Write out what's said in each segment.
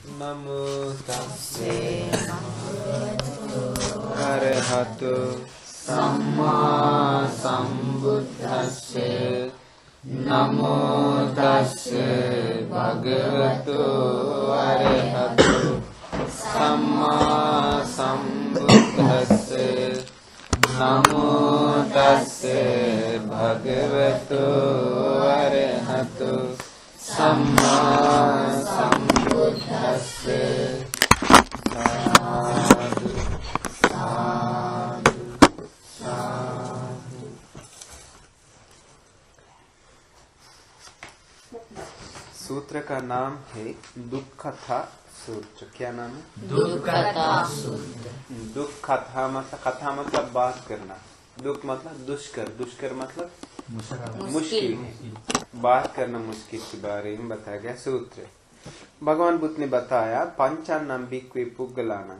नमो तस्से अरहतो सम्मा सम्बुद्धस्से नमो तस्से भगवतो अरहतो सम्मा सम्बुद्धस्से नमो तस्से भगवतो अरहतो सम्मा सम्बुद्धस्से। साधु साधु साधु। सूत्र का नाम है दुःखथा सूत्र। क्या नाम है? दुःखथा सूत्र। दुःखथा मतलब कथा मतलब बात करना, दुख मतलब दुष्कर, दुष्कर मतलब मुश्किल है, बात करना मुश्किल के बारे में बताया गया सूत्र। भगवान बुद्ध ने बताया पंचान्नम भिक्खवे पुद्गलाना,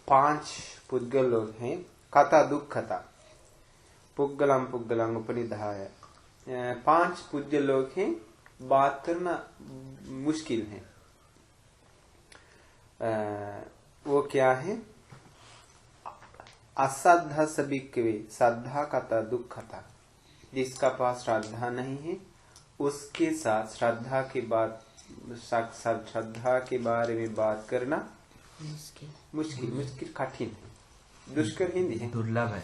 5 पुद्गल लोग हैं। कथा दुःखता पुद्गलम पुद्गलम उपनिधाय, 5 पुद्गल लोग हैं, बात करना मुश्किल है। वो क्या है? अश्रद्धा भिक्खवे, श्रद्धा कथा दुःखता, जिसका पास श्रद्धा नहीं है उसके साथ श्रद्धा के बाद श्रद्धा के बारे में बात करना मुश्किल, मुश्किल कठिन है। दुष्कर हिंदी है, दुर्लभ है,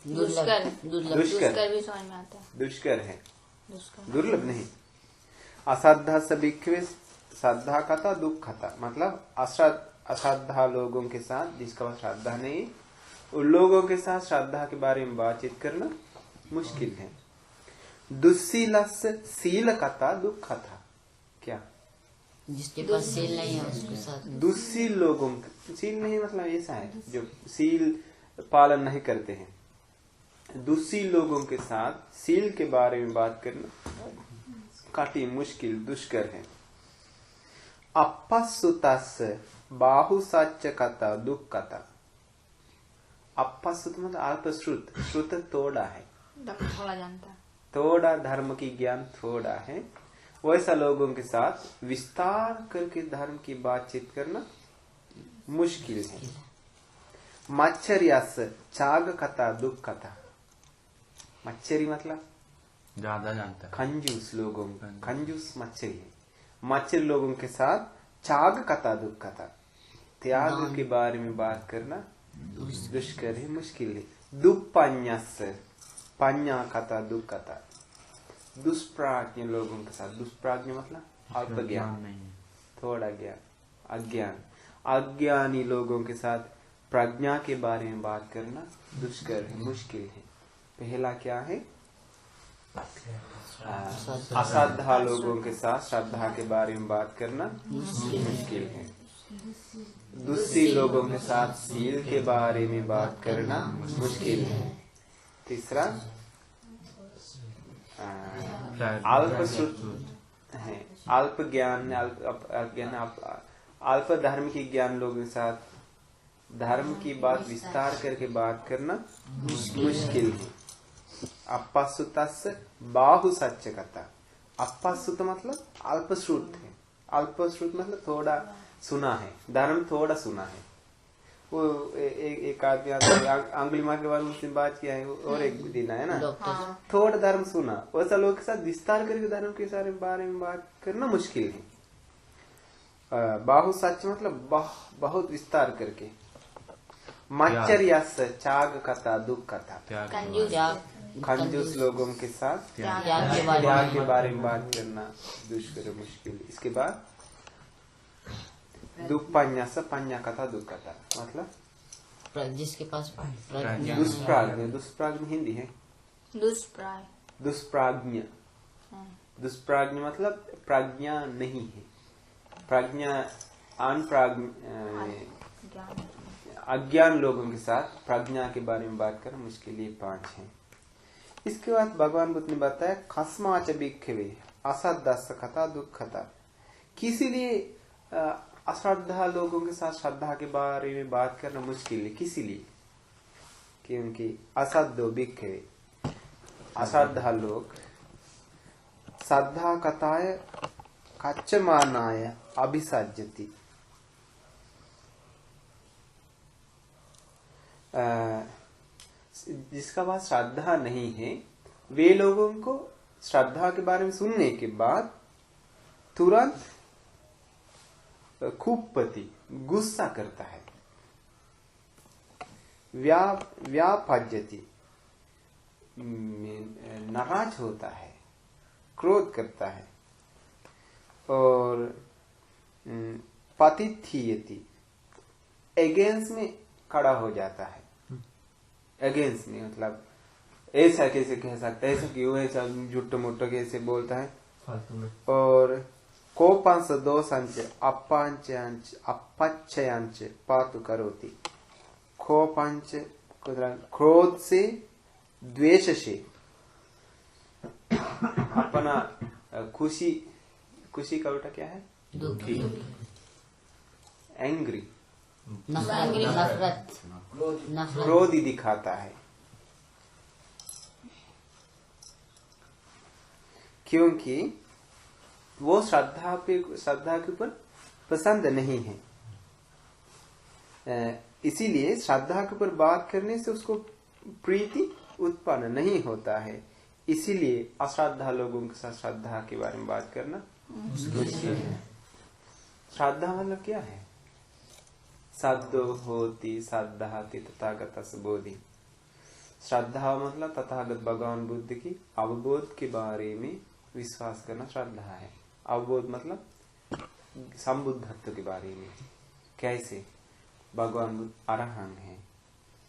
दुष्कर भी समझ में आता है। दुष्कर है, दुर्लभ नहीं। अश्रद्धा भिक्खवे, श्रद्धा कथा दुःखता मतलब अश्रद्धा लोगों के साथ, जिसका पास श्रद्धा नहीं उन लोगों के साथ श्रद्धा के बारे में बातचीत करना मुश्किल है। दुस्सीलस्य शील कथा दुःखता, क्या? जिसके पास सील नहीं है उसके साथ दुस्सील लोगों, सील नहीं मतलब ऐसा है जो सील पालन नहीं करते हैं। दुस्सील लोगों के साथ सील के बारे में बात करना कठिन, मुश्किल, दुष्कर है। अपसुतस्य बाहुसच्च कथा दुःखता। अपसुत मतलब अल्पश्रुत, श्रुत थोड़ा है, थोड़ा जानता, थोड़ा धर्म की ज्ञान थोड़ा है, वैसा लोगों के साथ विस्तार करके धर्म की बातचीत करना मुश्किल है। मच्छर्यास चाग कथा दुःखता, मच्छरी मतलब ज्यादा जानता है, कंजूस लोगों, कंजूस मच्छरी है। मच्छर लोगों के साथ चाग कथा दुःखता, त्याग के बारे में बात करना दुष्कर है, मुश्किल है। दुष्पन्यास, पन्या कथा दुःखता, दुष्प्राज्ञ लोगों के साथ, दुष्प्राज्ञ मतलब अल्प ज्ञान, थोड़ा ज्ञान, अज्ञान, अज्ञानी लोगों के साथ प्रज्ञा के बारे में बात करना दुष्कर है, मुश्किल है। पहला क्या है? अश्रद्धा लोगों के साथ श्रद्धा के बारे में बात करना मुश्किल है। दुस्सील लोगों के साथ सील के बारे में बात करना मुश्किल है। तीसरा अल्प है, अल्प ज्ञान, अल्प धर्म की ज्ञान लोगों के साथ धर्म की बात विस्तार करके बात करना मुश्किल है। अपसुतस्य बाहुसच्च कथा, अपसुत मतलब अल्पश्रुत है, अल्पश्रुत मतलब थोड़ा सुना है, धर्म थोड़ा सुना है। वो एक आदमी अंगुलिमा के बारे में बात किया है और एक दिन है ना, थोड़ा धर्म सुना, वैसा लोग के साथ विस्तार करके धर्म के सारे बारे में बात करना मुश्किल है। बाहु सच मतलब बहुत विस्तार करके। मच्छर्यास चाग कथा दुःखता, कंजूस लोगों के साथ त्याग के बारे में बात करना दुष्कर, मुश्किल। इसके बाद दुःपन्यास, पन्या कथा दुःखता मतलब जिसके पास दुष्प्राज्ञ, दुष्प्राज्ञ हिंदी है दुष्प्राज्ञ, दुष्प्राज्ञ मतलब प्रज्ञा नहीं है, प्रज्ञा अज्ञान लोगों के साथ प्रज्ञा के बारे में बात करना मुश्किल, ये 5 है। इसके बाद भगवान बुद्ध ने बताया कस्माच भिक्खवे असद्दस्य कथा दुःखता, किसी लिए अश्रद्धा लोगों के साथ श्रद्धा के बारे में बात करना मुश्किल है, किसी लिए? क्योंकि असद्दो भिक्खवे, अश्रद्धा लोग श्रद्धा कथाएं कच्चमानाय अभिसज्जति। जिसका पास श्रद्धा नहीं है वे लोगों को श्रद्धा के बारे में सुनने के बाद तुरंत खूबपति गुस्सा करता है, व्यापज्यति नाराज होता है, क्रोध करता है, और पतिथीयति अगेंस्ट में खड़ा हो जाता है। अगेंस्ट में मतलब ऐसा कैसे कह सकता है, ऐसा क्यों, ऐसा झूठ मुट्ठ कैसे बोलता है। और कोपांश दोषांच अपांच अपच्छयांच पातु करोति। कोपांच क्रोध से, द्वेष से, अपना खुशी, खुशी का उल्टा क्या है, दुखी, एंग्री, नफरत, क्रोध ही दिखाता है, क्योंकि वो श्रद्धा के ऊपर पसंद नहीं है। इसीलिए श्रद्धा के ऊपर बात करने से उसको प्रीति उत्पन्न नहीं होता है। इसीलिए अश्रद्धा लोगों के साथ श्रद्धा के बारे में बात करना मुश्किल है। श्रद्धा मतलब क्या है? सद्दो होती श्रद्धाति तथागत बोधि। श्रद्धा मतलब तथागत भगवान बुद्ध की अवबोध के बारे में विश्वास करना श्रद्धा है। अवबोध मतलब संबुद्धत्व के बारे में। कैसे? भगवान बुद्ध अरहंत है,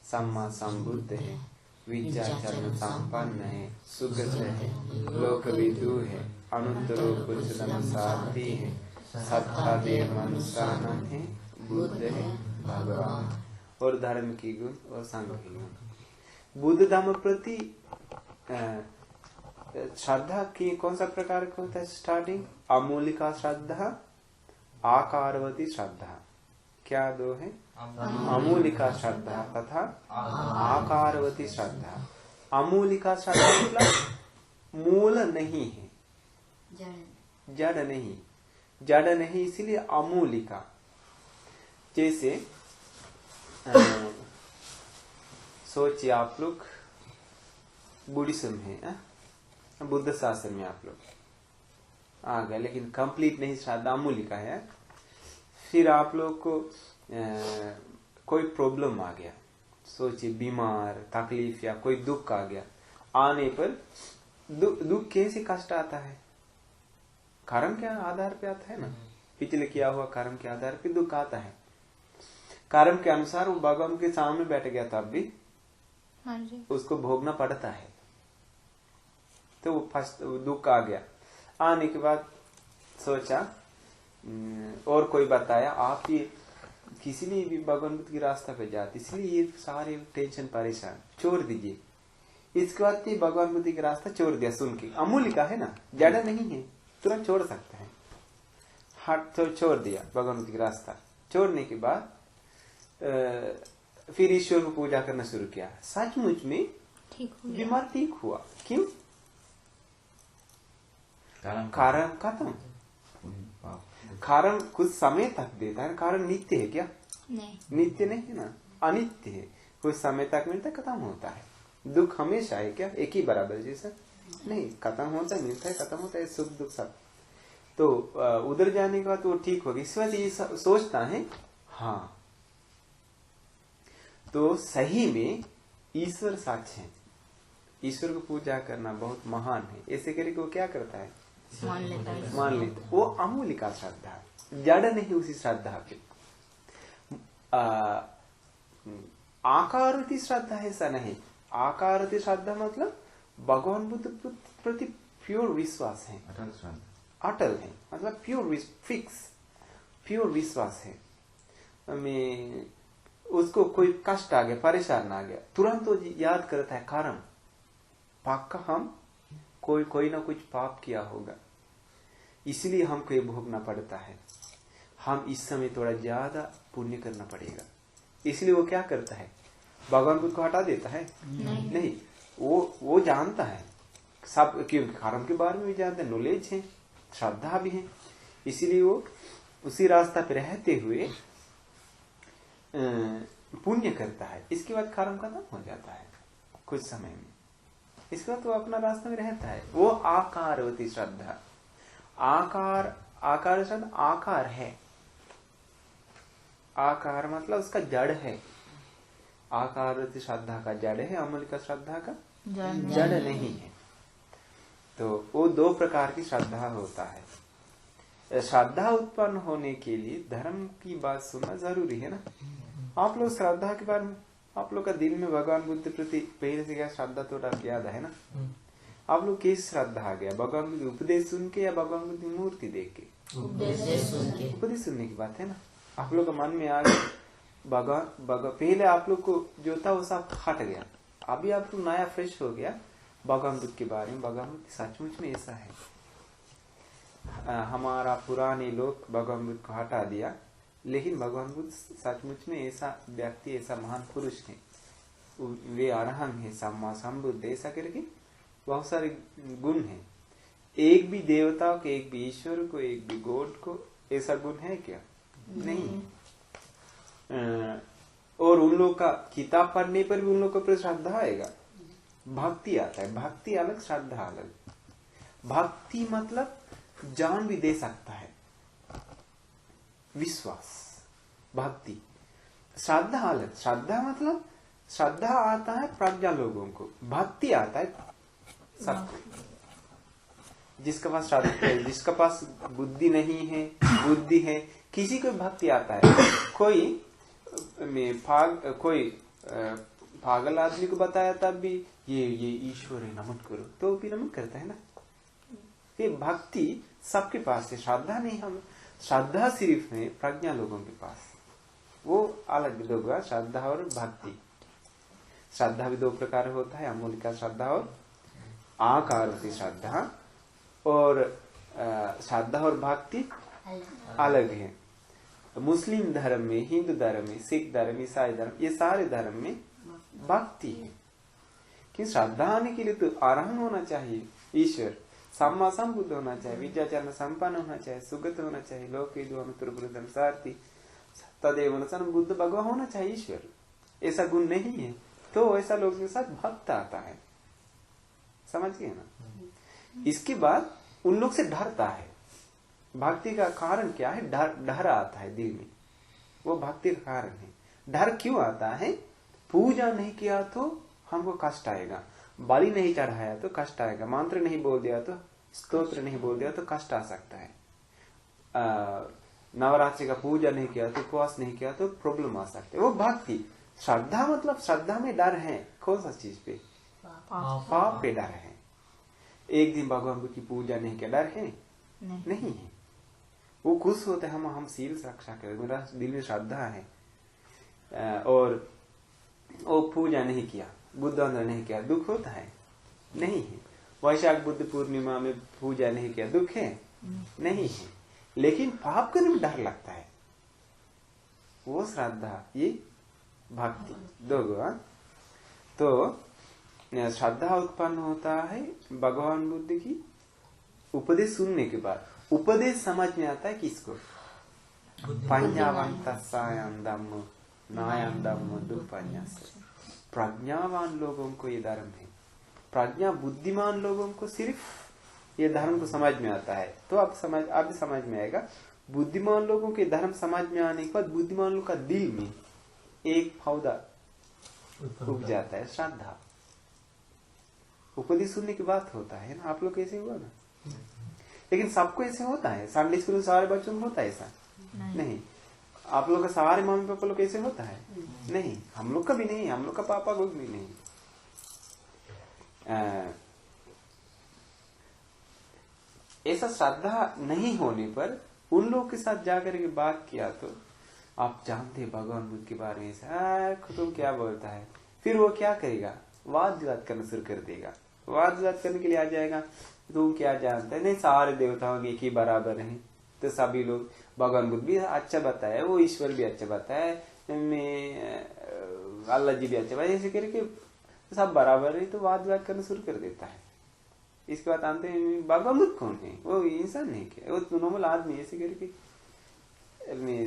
सम्मा संबुद्ध है, विद्याचरण संपन्न है, सुगत है, लोकविदु है, अनुत्तरो पुरुषोत्तम सारथी है, सत्ता देव मनुष्यानंद है, बुद्ध है, भगवान, और धर्म की गुण और संघ की गुण। बुद्ध धर्म प्रति श्रद्धा की कौन सा प्रकार का होता है? स्टार्टिंग अमूलिका श्रद्धा, आकारवती श्रद्धा। क्या दो है? अमूलिका श्रद्धा तथा आकारवती श्रद्धा। अमूलिका श्रद्धा मतलब मूल नहीं है, जड़ नहीं, जड़ नहीं, इसीलिए अमूलिका। जैसे सोचिए आप लोग बुद्धिज्म है, बुद्ध शास्त्र में आप लोग आ गए, लेकिन कंप्लीट नहीं श्रद्धा अमूलिका है। फिर आप लोग को कोई प्रॉब्लम आ गया, सोचिए बीमार, तकलीफ या कोई दुख आ गया। आने पर दुख कैसे कष्ट आता है? कर्म के आधार पे आता है ना, पिछले किया हुआ कर्म के आधार पे दुख आता है। कर्म के अनुसार वो भगवान के सामने बैठ गया तब भी उसको भोगना पड़ता है। तो वो फर्स्ट दुख आ गया, आने के बाद सोचा और कोई बताया आप ये किसी ने भी भगवान बुद्ध की रास्ता पे जाते, इसलिए ये सारे टेंशन परेशान छोड़ दीजिए। इसके बाद ये भगवान बुद्ध की रास्ता छोड़ दिया। सुन के अमूलिका है ना, जड़ नहीं है, तुरंत छोड़ सकता है। हट तो छोड़ दिया भगवान बुद्ध की रास्ता। छोड़ने के बाद फिर ईश्वर को पूजा करना शुरू किया। सचमुच में बीमार ठीक हुआ। क्यों? कारण खत्म। कारण कुछ समय तक देता है, कारण नित्य है क्या? नहीं, नित्य नहीं है ना, अनित्य है। कुछ समय तक मिलता है, खत्म होता है। दुख हमेशा है क्या? एक ही बराबर जैसा नहीं, खत्म होता है, मिलता है, खत्म होता है, सुख दुख सब। तो उधर जाने के बाद वो ठीक होगी। इस वजह ये सोचता है हाँ तो सही में ईश्वर साक्ष है, ईश्वर को पूजा करना बहुत महान है। ऐसे करके वो क्या करता है? मान लेता। वो अमूलिका श्रद्धा, जड़ नहीं उसी श्रद्धा पे। आकारवती श्रद्धा ऐसा नहीं। आकारवती श्रद्धा मतलब भगवान बुद्ध प्रति प्योर विश्वास है, अटल है, मतलब प्योर फिक्स प्योर विश्वास है। मैं उसको कोई कष्ट आ गया, परेशान आ गया, तुरंत वो याद करता है कारण पक्का हम कोई ना कुछ पाप किया होगा, इसलिए हमको ये भोगना पड़ता है। हम इस समय थोड़ा ज्यादा पुण्य करना पड़ेगा। इसलिए वो क्या करता है? भगवान बुद्ध को हटा देता है? नहीं, वो जानता है सब, क्योंकि कर्म के बारे में भी जानता है, नॉलेज है, श्रद्धा भी है। इसीलिए वो उसी रास्ता पे रहते हुए पुण्य करता है। इसके बाद कर्म खत्म हो जाता है कुछ समय में। इसके बाद वो अपना रास्ता में रहता है। वो आकारवती श्रद्धा। आकार श्रद्धा आकार है। आकार मतलब उसका जड़ है। आकारवती श्रद्धा का जड़ है, अमूलिका श्रद्धा का जड़ नहीं है। तो वो दो प्रकार की श्रद्धा होता है। श्रद्धा उत्पन्न होने के लिए धर्म की बात सुनना जरूरी है ना। आप लोग श्रद्धा के बारे में, आप लोग का दिल में भगवान बुद्ध प्रति पहले से क्या श्रद्धा तो याद है ना। आप लोग किस श्रद्धा आ गया? भगवान बुद्ध उपदेश सुन के या भगवान बुद्ध की मूर्ति देख के? उपदेश सुनने की बात है ना। आप लोग का मन में आ गया भगवान पहले आप लोग को जो था वो सब हट गया। अभी आप लोग नया फ्रेश हो गया भगवान बुद्ध के बारे में। भगवान बुद्ध सचमुच में ऐसा है। हमारा पुराने लोग भगवान बुद्ध को हटा दिया, लेकिन भगवान बुद्ध सचमुच में ऐसा व्यक्ति, ऐसा महान पुरुष है। वे अरहंत है, सम्मा संबुद्ध, ऐसा करके बहुत सारे गुण हैं। एक भी देवता को, एक भी ईश्वर को, एक भी गॉड को ऐसा गुण है क्या? नहीं। और उन लोग का किताब पढ़ने पर भी उन लोग को श्रद्धा आएगा। भक्ति आता है। भक्ति अलग, श्रद्धा अलग। भक्ति मतलब जान भी दे सकता है, विश्वास, भक्ति। श्रद्धा अलग। श्रद्धा मतलब श्रद्धा आता है प्रज्ञा लोगों को, भक्ति आता है सबको। जिसके पास श्रद्धा, जिसके पास बुद्धि नहीं है, बुद्धि है, किसी को भक्ति आता है। कोई पागल आदमी को बताया तब भी ये ईश्वर है, नमन करो, तो भी नमन करता है ना। ये भक्ति सबके पास है, श्रद्धा नहीं। हम श्रद्धा सिर्फ है प्रज्ञा लोगों के पास, वो अलग दो होगा, श्रद्धा और भक्ति। श्रद्धा भी दो प्रकार होता है, अमूलिका श्रद्धा और आकारवती श्रद्धा। और श्रद्धा और भक्ति अलग है। मुस्लिम धर्म में, हिंदू धर्म में, सिख धर्म, ईसाई धर्म, ये सारे धर्म में भक्ति है। कि श्रद्धा आने के लिए तो अरहंत होना चाहिए, ईश्वर सम्मा संबुद्ध होना चाहिए, विद्याचरण संपन्न होना चाहिए, सुगत होना चाहिए, लोक सारथी तदेव बुद्ध भगवान होना चाहिए ईश्वर। ऐसा गुण नहीं है तो ऐसा लोगों के साथ भक्त आता है, समझ गए ना। इसके बाद उन लोग से डरता है। भक्ति का कारण क्या है? डर आता है दिल में, वो भक्ति का कारण है। डर क्यों आता है? पूजा नहीं किया तो हमको कष्ट आएगा, बलि नहीं चढ़ाया तो कष्ट आएगा, मंत्र नहीं बोल दिया तो, स्तोत्र नहीं बोल दिया तो कष्ट आ सकता है, नवरात्रि का पूजा नहीं किया तो, उपवास नहीं किया तो प्रॉब्लम आ सकते है। वो भक्ति। श्रद्धा मतलब श्रद्धा में डर है। कौन सा चीज पे? पाप पे डर है। एक दिन भगवान बुद्ध की पूजा नहीं किया, डर है? नहीं है। वो खुश होते हैं, हम सील रक्षा करें, मेरा दिल में श्रद्धा है। और वो पूजा नहीं किया, बुद्धांतर नहीं किया, दुख होता है? नहीं है। वैशाख बुद्ध पूर्णिमा में पूजा नहीं किया, दुख है? नहीं है। लेकिन पाप करने में डर लगता है, वो श्रद्धा, ये भक्ति, दो गुण। तो श्रद्धा उत्पन्न होता है भगवान बुद्ध की उपदेश सुनने के बाद। उपदेश समझ में आता है किसको? प्रज्ञावान लोगों को ये धर्म है। प्रज्ञा बुद्धिमान लोगों को सिर्फ ये धर्म को समझ में आता है। तो आप भी समझ में आएगा। बुद्धिमान लोगों के धर्म समझ में आने के बाद बुद्धिमान लोगों का दिल में एक पौधा उग जाता है, श्रद्धा। उपदेश सुनने की बात होता है ना। आप लोग कैसे हुआ ना, लेकिन सबको ऐसे होता है। संडे स्कूल में सारे बच्चों को होता है ऐसा? नहीं। आप लोग का सारे मम्मी पापा लोग कैसे होता है? नहीं। हम लोग का भी नहीं, हम लोग का पापा को भी नहीं। ऐसा श्रद्धा नहीं होने पर उन लोग के साथ जाकर के बात किया तो आप जानते हैं भगवान बुद्ध के बारे में तुम क्या बोलता है, फिर वो क्या करेगा? वाद विवाद करना शुरू कर देगा। वाद विवाद करने के लिए आ जाएगा, तुम क्या जानते हैं? नहीं, सारे देवताओं एक ही बराबर हैं। तो सभी लोग, भगवान बुद्ध भी अच्छा बताया, वो ईश्वर भी अच्छा बताया, मैं अल्लाह जी भी अच्छा बताया, ऐसे करके सब बराबर है। तो वाद विवाद करना शुरू कर देता है। इसके बाद आते हैं बाबा मुख कौन है, वो इंसान नहीं क्या, वो नॉर्मल आदमी ऐसे करके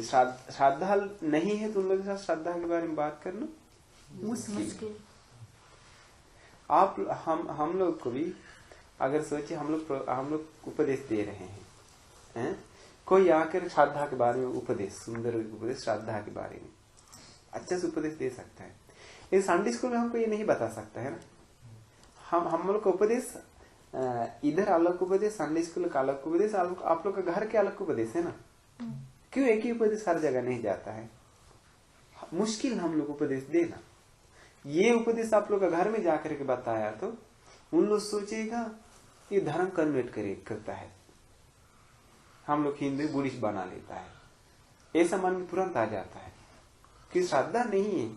श्रद्धा नहीं है तो उन लोगों के साथ श्रद्धा के बारे में बात करना मुश्किल। आप हम लोग को भी अगर सोचे हम लोग उपदेश दे रहे हैं, कोई आकर श्रद्धा के बारे में उपदेश, सुंदर उपदेश श्रद्धा के बारे में अच्छे से उपदेश दे सकता है। लेकिन संडे स्कूल में हमको ये नहीं बता सकता है ना। हम लोग का उपदेश इधर अलग उपदेश, संडे स्कूल का अलग उपदेश, आप लोग का घर के अलग उपदेश है ना। क्यों एक ही उपदेश हर जगह नहीं जाता है? मुश्किल हम लोग उपदेश देना। ये उपदेश आप लोग का घर में जाकर के बताया तो उन लोग सोचेगा ये धर्म कन्वर्ट करता है, हम लोग हिंदू बुद्धिस्ट बना लेता है, ऐसा मन में तुरंत आ जाता है कि श्रद्धा नहीं है।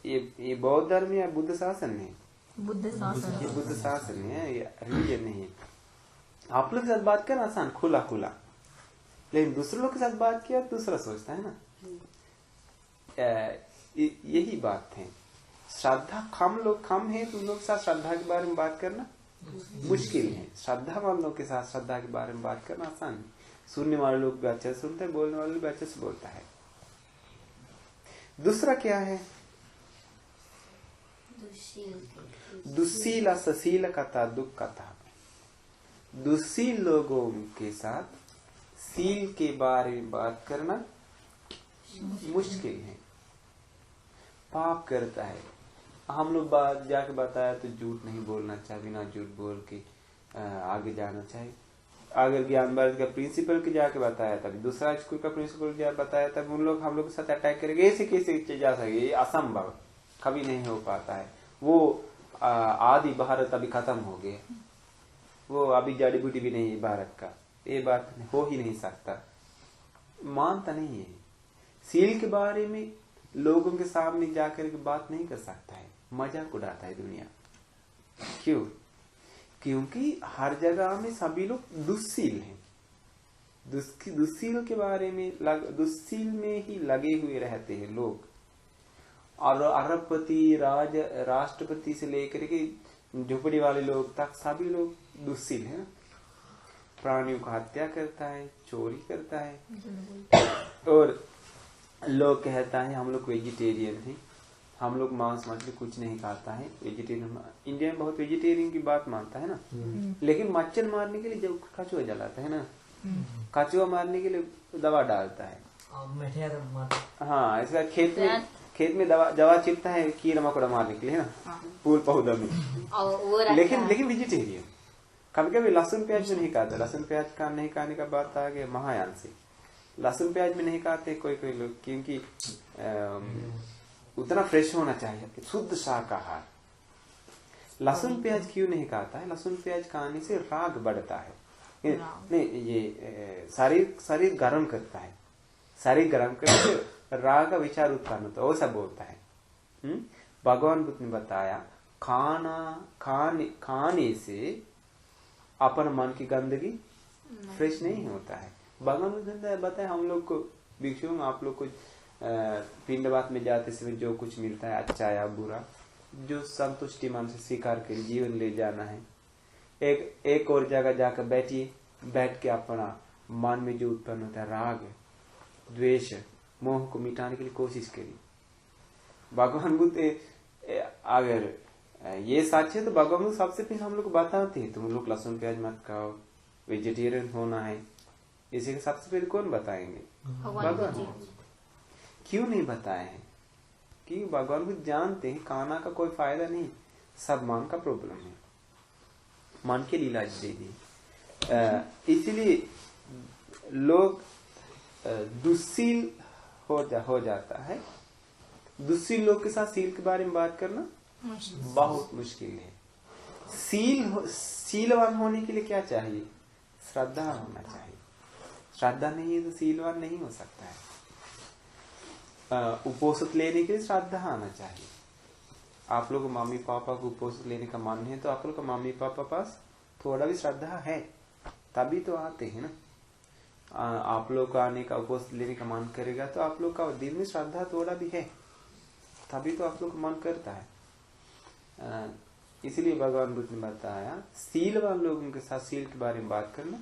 ये बौद्ध धर्म या बुद्ध शासन है, बुद्ध शासन, ये बुद्ध शासन है, ये रिलीजन नहीं है। आप लोग के साथ बात करना आसान, खुला खुला, लेकिन दूसरे लोग के साथ बात किया दूसरा सोचता है ना। यही बात है, श्रद्धा कम है तो उन लोग के साथ श्रद्धा के बारे में बात करना मुश्किल है। श्रद्धावान लोग के साथ श्रद्धा के बारे में बात करना आसान है। सुनने वाले लोग भी अच्छे से सुनते हैं, बोलने वाले भी अच्छे से बोलता है। दूसरा क्या है? दुशील सशील कथा दुख कथा। दुशील लोगों के साथ सील के बारे में बात करना मुश्किल है। पाप करता है, हम लोग बात जाके बताया तो झूठ नहीं बोलना चाहिए, बिना झूठ बोल के आगे जाना चाहिए। अगर ज्ञान भारत का प्रिंसिपल के जाके बताया तब, दूसरा स्कूल का प्रिंसिपल जाके बताया तब उन लोग हम लोग के साथ अटैक करेंगे, ऐसे कैसे जा सके, ये असंभव, कभी नहीं हो पाता है। वो आदि भारत अभी खत्म हो गया, वो अभी जड़ी बूटी भी नहीं है भारत का, ये बात हो ही नहीं सकता, मानता नहीं है। सील के बारे में लोगों के सामने जाकर के बात नहीं कर सकता है, मजाक उड़ाता है दुनिया। क्यों? क्योंकि हर जगह में सभी लोग दुशील हैं। दुशील के बारे में दुशील में ही लगे हुए रहते हैं लोग। और अरबपति, राष्ट्रपति से लेकर के झुपड़ी वाले लोग तक सभी लोग दुशील हैं। प्राणियों का हत्या करता है, चोरी करता है, और लोग कहता है हम लोग वेजिटेरियन हैं, हम लोग मांस मछली कुछ नहीं खाता है, वेजिटेरियन। इंडिया में बहुत वेजिटेरियन की बात मानता है ना, लेकिन मच्छर मारने के लिए जब कछुआ जलाता है ना, कछुआ मारने के लिए दवा डालता है। हाँ, इसका खेत में दवा छिड़कता है कीड़ा मकोड़ा मारने के लिए ना, फूल पौधा में। लेकिन वेजिटेरियन कभी कभी लहसुन प्याज में नहीं खाता। लहसुन प्याज का नहीं खाने का बात आ गया महायान से। लहसुन प्याज में नहीं खाते कोई लोग, क्योंकि उतना फ्रेश होना चाहिए, शुद्ध शाकाहार। लहसुन प्याज क्यों नहीं खाता है? लहसुन प्याज खाने से राग बढ़ता है, नहीं ये शरीर गर्म करता है, शरीर गर्म करके राग का विचार उत्पन्न होता है, वो सब बोलता है। भगवान बुद्ध ने बताया खाने से अपन मन की गंदगी फ्रेश नहीं होता है। भगवान बुद्ध ने बताया हम लोग को, भिक्षुओं आप लोग को पिंडवात में जाते समय जो कुछ मिलता है अच्छा या बुरा, जो संतुष्टि मन से स्वीकार कर जीवन ले जाना है। एक और जगह जाकर बैठिए, बैठ के अपना मन में जो उत्पन्न होता है राग, द्वेष, मोह को मिटाने के लिए कोशिश करिए। भगवान बुद्ध अगर ये सच है तो भगवान बुद्ध सबसे पहले हम लोग को बताते हैं तुम लोग लहसुन प्याज मत खाओ, वेजिटेरियन होना है। इसी के सबसे पहले कौन बताएंगे? भगवान। क्यों नहीं बताए हैं? क्योंकि भगवान बुद्ध जानते हैं खाना का कोई फायदा नहीं, सब मन का प्रॉब्लम है, मन के लीला दे दी। इसलिए लोग दुशील हो जाता है। दुशील लोग के साथ सील के बारे में बात करना बहुत मुश्किल है। सीलवान होने के लिए क्या चाहिए? श्रद्धा होना चाहिए। श्रद्धा नहीं है तो सीलवान नहीं हो सकता है। उपोषित लेने के लिए श्रद्धा आना चाहिए। आप लोग मम्मी पापा को उपोषित लेने का मन है तो आप लोग का मम्मी पापा पास थोड़ा भी श्रद्धा है तभी तो आते हैं ना। आप लोग का आने का उपोषित लेने का मन करेगा तो आप लोग का दिल में श्रद्धा थोड़ा भी है, तभी तो आप लोग का मन करता है। इसलिए भगवान बुद्ध ने बताया सीलवान लोगों के साथ सील के बारे में बात करना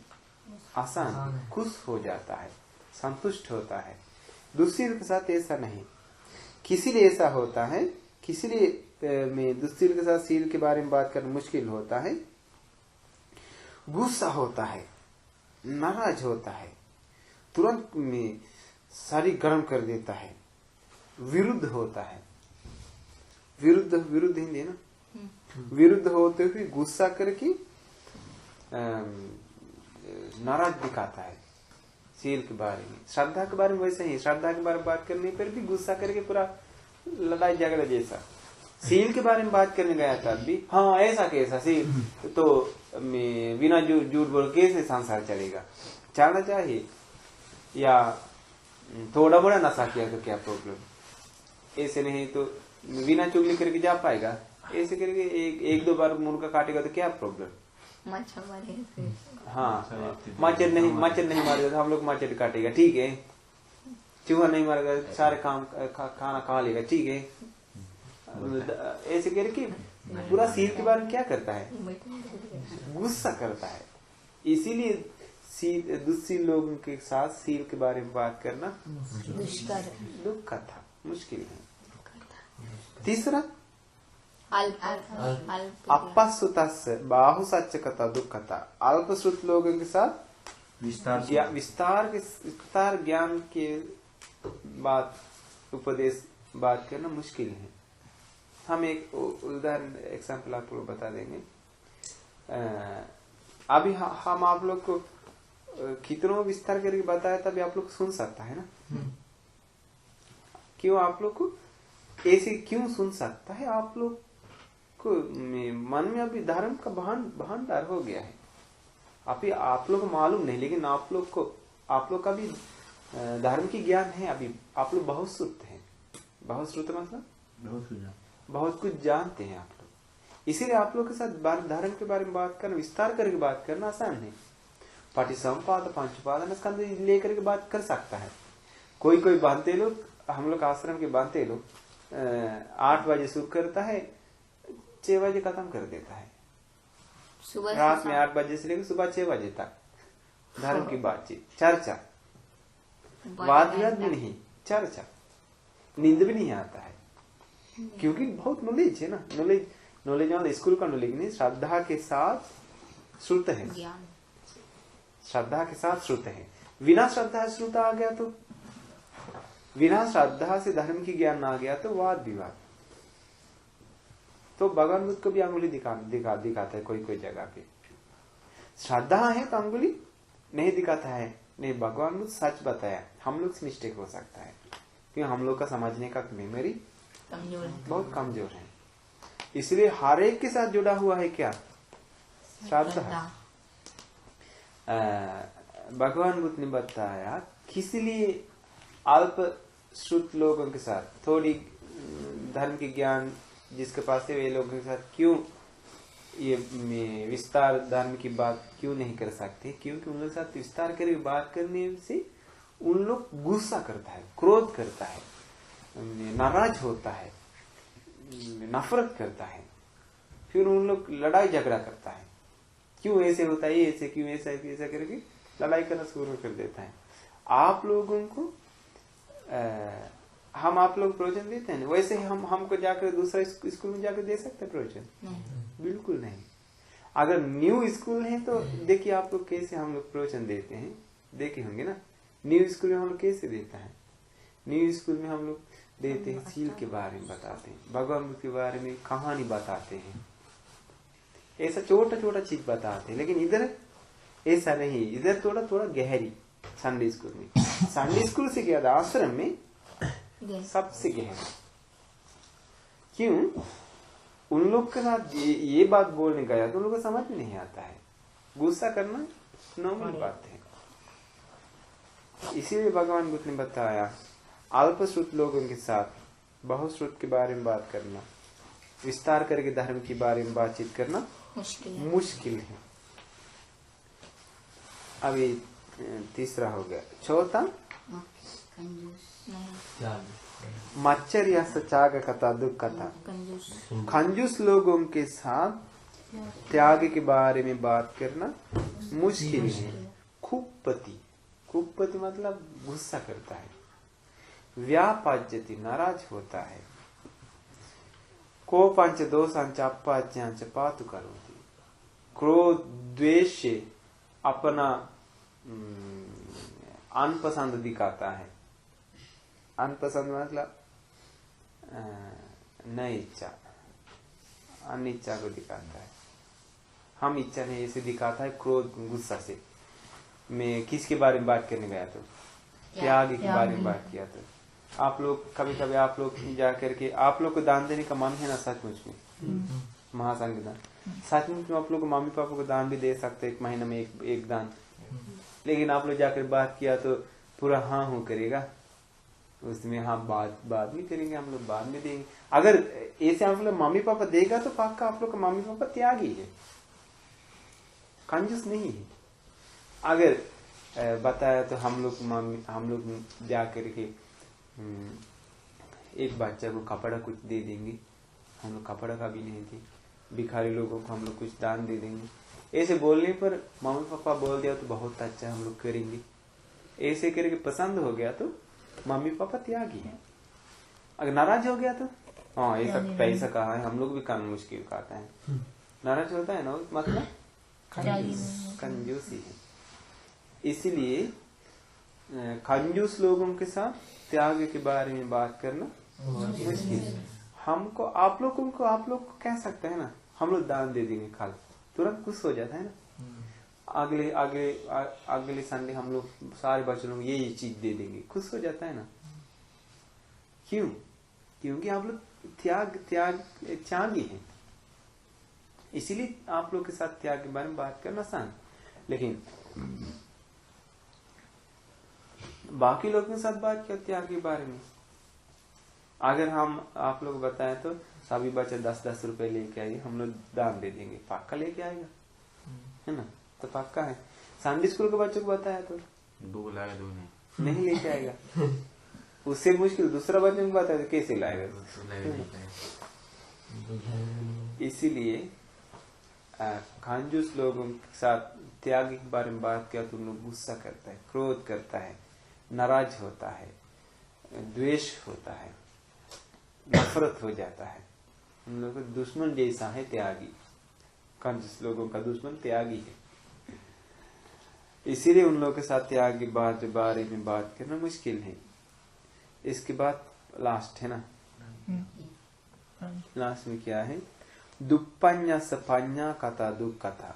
आसान, खुश हो जाता है, संतुष्ट होता है। दुस्सील के साथ ऐसा नहीं। किसी लिए ऐसा होता है, किसी लिए में दुस्सील के साथ सील के बारे में बात करना मुश्किल होता है, गुस्सा होता है, नाराज होता है, तुरंत में सारी गर्म कर देता है, विरुद्ध होता है। विरुद्ध हिंदी है ना, विरुद्ध होते हुए गुस्सा करके नाराज दिखाता है सील के बारे में। श्रद्धा के बारे में वैसे ही, श्रद्धा के बारे में बात करने पर भी गुस्सा करके पूरा लड़ाई झगड़ा जैसा। सील के बारे में बात करने गया था अभी, हाँ ऐसा कैसा सील, तो बिना झूठ बोल कैसे संसार चलेगा, चलना चाहिए, या थोड़ा बड़ा नशा किया तो क्या प्रॉब्लम, ऐसे नहीं तो बिना चुगली करके जा पाएगा, ऐसे करके एक दो बार मुर्गा काटेगा तो क्या प्रॉब्लम। हाँ, मच्छर नहीं मारेगा तो हम लोग मच्छर काटेगा, ठीक है। चूहा नहीं मारेगा, सारे काम खाना खा लेगा, ठीक है। ऐसे करके पूरा सील के बारे में क्या करता है, गुस्सा करता है। इसीलिए दुस्सील लोगों के साथ सील के बारे में बात करना दुख का था, मुश्किल है। तीसरा अपश्रुतस्य बाहुसच्चकता दुखता, अल्पश्रुत लोगों के साथ विस्तार ज्ञान के बात उपदेश बात करना मुश्किल है। हम एक उदाहरण एग्जाम्पल आपको बता देंगे। अभी हम आप लोग को कितनों विस्तार करके बताया तभी आप लोग सुन सकता है ना। क्यों आप लोग को ऐसे क्यों सुन सकता है, आप लोग को मन में अभी धर्म का भंडार हो गया है। अभी आप लोग को मालूम नहीं, लेकिन आप लोग का भी धर्म की ज्ञान है। अभी आप लोग बहुत श्रुत हैं, बहुत श्रुत मतलब बहुत कुछ जानते हैं आप लोग। इसीलिए आप लोग के साथ धर्म के बारे में बात करना, विस्तार करके बात करना आसान है। पाटिसंपाद पंचपादन स्कंद लेकर के बात कर सकता है। कोई बांधते लोग, हम लोग आश्रम के बांधते लोग 8 बजे शुरू करता है, 6 बजे खत्म कर देता है। रात में 8 बजे से लेकर सुबह 6 बजे तक धर्म की बातचीत, चर्चा, वाद विवाद भी नहीं, चर्चा। नींद भी नहीं आता है, क्योंकि बहुत नॉलेज है ना। नॉलेज वाला स्कूल का नॉलेज नहीं, श्रद्धा के साथ श्रुत है, श्रद्धा के साथ श्रुत है। बिना श्रद्धा श्रुत आ गया तो, बिना श्रद्धा से धर्म की ज्ञान आ गया तो वाद विवाद। तो भगवान बुद्ध को भी अंगुली दिखाता है कोई जगह पे। श्रद्धा है तो अंगुली नहीं दिखाता है, नहीं, भगवान बुद्ध सच बताया। हम लोग से मिस्टेक हो सकता है, क्योंकि हम लोग का समझने का मेमोरी बहुत कमजोर है। इसलिए हर एक के साथ जुड़ा हुआ है क्या, श्रद्धा। भगवान बुद्ध ने बताया किस लिए अल्प श्रुत लोगों के साथ, थोड़ी धर्म की ज्ञान जिसके पास है वे लोगों के साथ क्यों ये विस्तार धर्म की बात क्यों नहीं कर सकते। क्योंकि उन लोग के साथ विस्तार करके बात करने से उन लोग गुस्सा करता है, क्रोध करता है, नाराज होता है, नफरत करता है, फिर उन लोग लड़ाई झगड़ा करता है। क्यों ऐसे होता है, ऐसे क्यों ऐसा करके लड़ाई करना शुरू कर देता है। आप लोगों को हम आप लोग प्रवचन देते हैं, वैसे ही हमको जाकर दूसरा स्कूल में जाकर दे सकते हैं प्रवचन? बिल्कुल नहीं। अगर न्यू स्कूल है तो देखिए आप लोग कैसे हम लोग प्रवचन देते हैं, देखे होंगे ना। न्यू स्कूल में हम लोग कैसे देता है, न्यू स्कूल में हम लोग देते हैं, सील के बारे में बताते हैं, भगवान बुद्ध के बारे में कहानी बताते हैं, ऐसा छोटा चीज बताते हैं। लेकिन इधर ऐसा नहीं, इधर थोड़ा गहरी। संडे स्कूल में, संडे स्कूल से ज्यादा आश्रम में सबसे गहरी। क्यों? उन लोग के साथ ये बात बोलने गया तो उन लोगों को समझ में नहीं आता है। गुस्सा करना नॉर्मल बात है। इसीलिए भगवान बुद्ध ने बताया अल्प श्रुत लोगों के साथ बहुत श्रुत के बारे में बात करना, विस्तार करके धर्म के बारे में बातचीत करना मुश्किल है। अभी तीसरा हो गया। चौथा नहीं मच्छरिया त्याग कथा दुख कथा। कंजूस कंजूस लोगों के साथ त्याग के बारे में बात करना मुश्किल है। खूबपति, खूबपति मतलब गुस्सा करता है। व्यापाज्यति नाराज होता है। कोपांच दोषांच अपाज्यांच पातु करोति। क्रोध द्वेष से अपना अनपसंद दिखाता है। अनपसंद मतलब न इच्छा, अनिच्छा को दिखाता है। हम इच्छा नहीं ऐसे दिखाता है क्रोध गुस्सा से। मैं किसके बारे में बात करने गया तो त्याग के बारे में बात किया। तो आप लोग कभी कभी आप लोग जाकर के आप लोग को दान देने का मन है ना सचमुच में, महासंघ दान सचमुच में आप लोग मम्मी पापा को दान भी दे सकते एक महीने में एक दान। लेकिन आप लोग जाकर बात किया तो पूरा हाँ हूँ करेगा उसमें। हाँ बाद में करेंगे, हम लोग बाद में देंगे। अगर ऐसे आप लोग मम्मी पापा देगा तो पक्का आप लोग का मम्मी पापा त्यागी है, कंजूस नहीं है। अगर बताया तो हम लोग जा करके एक बच्चा को कपड़ा कुछ दे देंगे। हम लोग कपड़ा का भी नहीं थे। भिखारी लोगों को हम लोग कुछ दान दे देंगे। ऐसे बोलने पर मम्मी पापा बोल दिया तो बहुत अच्छा हम लोग करेंगे। ऐसे करके पसंद हो गया तो मम्मी पापा त्यागी है। अगर नाराज हो गया तो हाँ ऐसा पैसा कहा है हम लोग भी कानून मुश्किल कहता है। नाराज होता है ना मतलब कंजूसी है। इसीलिए कंजूस लोगों के साथ त्याग के बारे में बात करना मुश्किल है। हमको आप लोग को कह सकते हैं ना हम लोग दान दे देंगे कल, तुरंत खुश हो जाता है ना। अगले संडे हम लोग सारे बच्चों को ये चीज दे देंगे, खुश हो जाता है ना। क्यों? क्योंकि आप लोग त्यागी हैं। इसीलिए आप लोग के साथ त्याग के बारे में बात करना आसान। लेकिन बाकी लोगों के साथ बात किया त्याग के बारे में, अगर हम आप लोग बताएं तो सभी बच्चे 10-10 रुपए लेके आइए, हम लोग दान दे देंगे, पक्का लेके आएगा है ना। तो पक्का है। संडे स्कूल के बच्चों को बताया तो 2 लाएगा 2 नहीं लेके आएगा। उससे मुश्किल दूसरा बच्चों को बताया तो कैसे लाएगा। इसीलिए कंजूस लोगों के साथ त्याग के बारे में बात किया तो उन लोग गुस्सा करता है, क्रोध करता है, नाराज होता है, द्वेष होता है, नफरत हो जाता है। उन लोगों का दुश्मन जैसा है त्यागी। कंजूस लोगों का दुश्मन त्यागी है। इसीलिए उन लोगों के साथ त्याग के बारे में बात करना मुश्किल है। इसके बाद लास्ट है ना, लास्ट में क्या है? दुप्पन्या सपन्या कथा दुख कथा।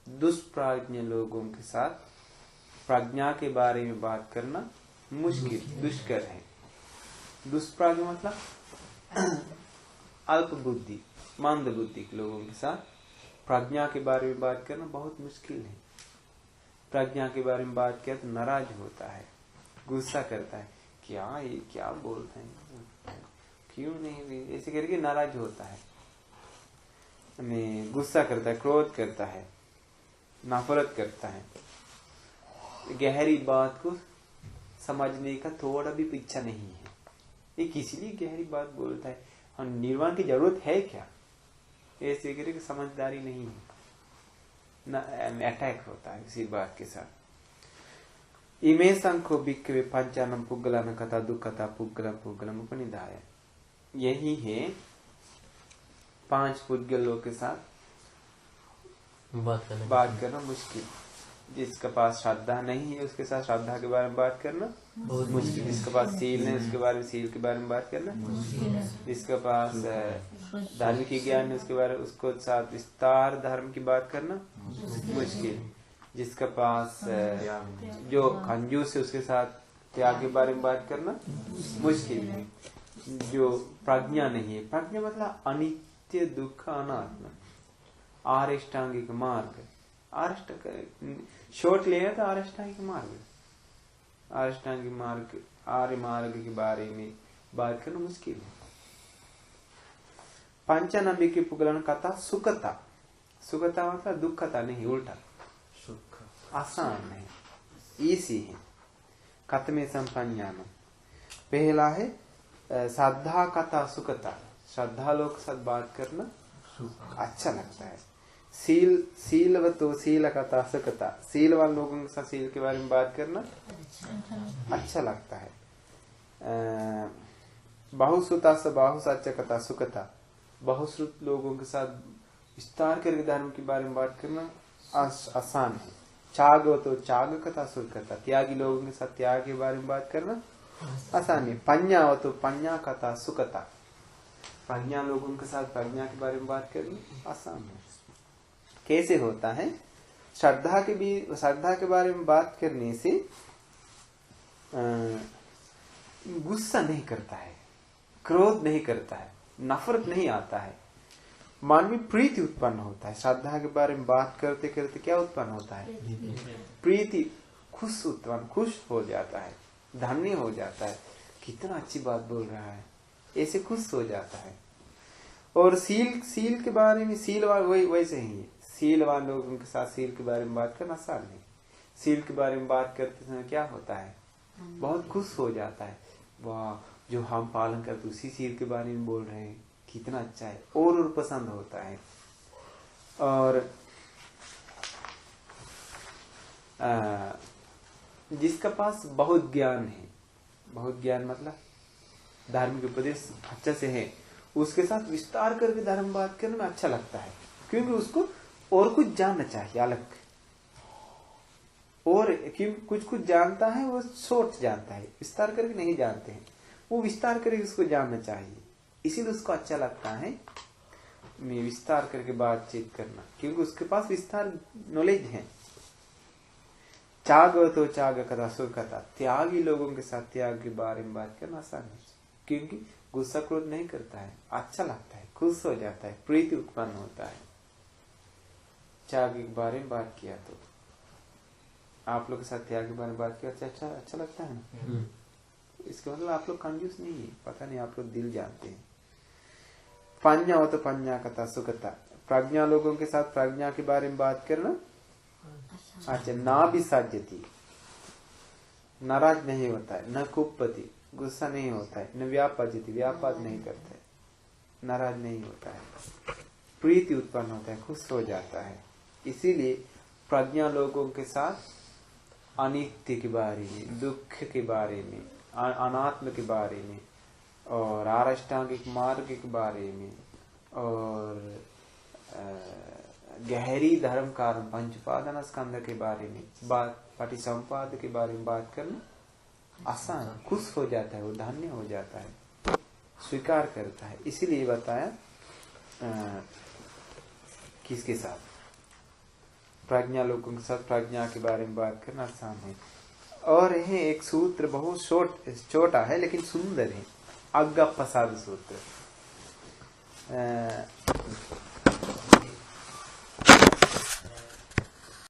दुष्प्राज्ञ लोगों के साथ प्रज्ञा के बारे में बात करना मुश्किल, दुष्कर है। दुष्प्राज्ञ मतलब अल्प बुद्धि, मंद बुद्धि के लोगों के साथ प्रज्ञा के बारे में बात करना बहुत मुश्किल है। प्रज्ञा के बारे में बात किया तो नाराज होता है, गुस्सा करता है, क्या बोलते हैं, क्यों नहीं, ऐसे करके नाराज होता है, गुस्सा करता है, क्रोध करता है, नफरत करता है। गहरी बात को समझने का थोड़ा भी इच्छा नहीं है। ये किसी लिए गहरी बात बोलता है, हम निर्वाण की जरूरत है क्या, ऐसे करके समझदारी नहीं है ना, अटैक होता है इसी बात के साथ। इमे संखो बिक्वे पंचानम पुग्गलम कथा दुख कथा पुग्गलम उपनिधाय। यही है 5 पुद्गलों के साथ बात करना मुश्किल। जिसके पास श्रद्धा नहीं है उसके साथ श्रद्धा के बारे में बात करना मुश्किल। जिसके पास सील है उसके बारे में सील के बारे में बात करना मुश्किल। जिसके पास धार्मिक ज्ञान है उसके बारे में उसको साथ विस्तार धर्म की बात करना मुश्किल। जिसके पास जो कंजूस है उसके साथ त्याग के बारे में बात करना मुश्किल है। जो प्रज्ञा नहीं है, प्रज्ञा मतलब अनित्य दुख अनात्मा, आरिष्टांगिक मार्ग, शॉर्ट लेना तो आरिष्टांगिक मार्ग, आरिष्टांगिक मार्ग, आर्य मार्ग के बारे में बात करना मुश्किल है। पंचनबी की पुगलन कथा सुखता, सुखता मतलब दुखता नहीं, उल्टा, आसान है, इजी है। कथमे संपन्यानम। पहला है श्रद्धा कथा सुकता, श्रद्धा लोग के साथ बात करना अच्छा लगता है। शीलवतो शील कथा सुकता, शीलवान लोगों के साथ शील के बारे में बात करना अच्छा लगता है। बहुश्रुता से बहुसच्च कथा सुकता, बहुश्रुत लोगों के साथ विस्तार करके धर्म के बारे में बात करना आसान है। चागवतो चाग कथा सुकता, त्यागी लोगों के साथ त्याग के बारे में बात करना आसान है। पඤ्ञावतो पඤ्ञा कथा सुकता, प्रज्ञा लोगों के साथ प्रज्ञा के बारे में बात करनी आसान है। कैसे होता है? श्रद्धा के बारे में बात करने से गुस्सा नहीं करता है, क्रोध नहीं करता है, नफरत नहीं आता है, मन में प्रीति उत्पन्न होता है। श्रद्धा के बारे में बात करते करते क्या उत्पन्न होता है? प्रीति, खुश हो जाता है, धन्य हो जाता है, कितना अच्छी बात बोल रहा है, ऐसे खुश हो जाता है। और सील के बारे में वैसे ही सीलवान लोगों के साथ सील के बारे में बात करना आसान है। सील के बारे में बात करते समय क्या होता है? बहुत खुश हो जाता है, वाह जो हम पालन करते उसी सील के बारे में बोल रहे हैं, कितना अच्छा है, और पसंद होता है। और जिसका पास बहुत ज्ञान है, बहुत ज्ञान मतलब धार्मिक उपदेश अच्छा से है, उसके साथ विस्तार करके धर्म बात करने में अच्छा लगता है, क्योंकि उसको और कुछ जानना चाहिए अलग, और क्योंकि कुछ जानता है वो शॉर्ट जानता है, विस्तार करके नहीं जानते हैं, वो विस्तार करके उसको जानना चाहिए, इसीलिए उसको अच्छा लगता है मैं विस्तार करके बातचीत करना, क्योंकि उसके पास विस्तार नॉलेज है। चागवतो चाग कथा सुख कथा, त्यागी लोगों के साथ त्याग के बारे में बात करना आसान है, क्योंकि गुस्सा क्रोध नहीं करता है, अच्छा लगता है, खुश हो जाता है, प्रीति उत्पन्न होता है। त्याग के बारे में बात किया तो आप लोग के साथ त्याग के बारे में बात किया, अच्छा लगता है ना। इसका मतलब आप लोग कंफ्यूज नहीं है, पता नहीं आप लोग दिल जानते हैं। पඤ्ञा हो तो पඤ्ञा कथा सुकता, प्रज्ञा लोगों के साथ प्रज्ञा के बारे में बात करना अच्छा। ना भी साज्यती, नाराज नहीं होता है, न कुपति गुस्सा नहीं होता है, न व्यापाज्यति व्यापाद नहीं करता है, नाराज नहीं होता है, प्रीति उत्पन्न होता है, खुश हो जाता है। इसीलिए प्रज्ञा लोगों के साथ अनित्य के बारे में, दुख के बारे में, अनात्म के बारे में, और आरष्टांगिक मार्ग के बारे में, और गहरी धर्म कारण पंचपादन स्कंद के बारे में बात, पटिसंपाद के बारे में बात करना आसान, खुश हो जाता है, वो धन्य हो जाता है, स्वीकार करता है। इसीलिए बताया किसके साथ? प्रज्ञा लोगों के साथ प्रज्ञा के बारे में बात करना आसान है। और यह एक सूत्र बहुत छोटा है लेकिन सुंदर है, अग्गप्पसाद सूत्र।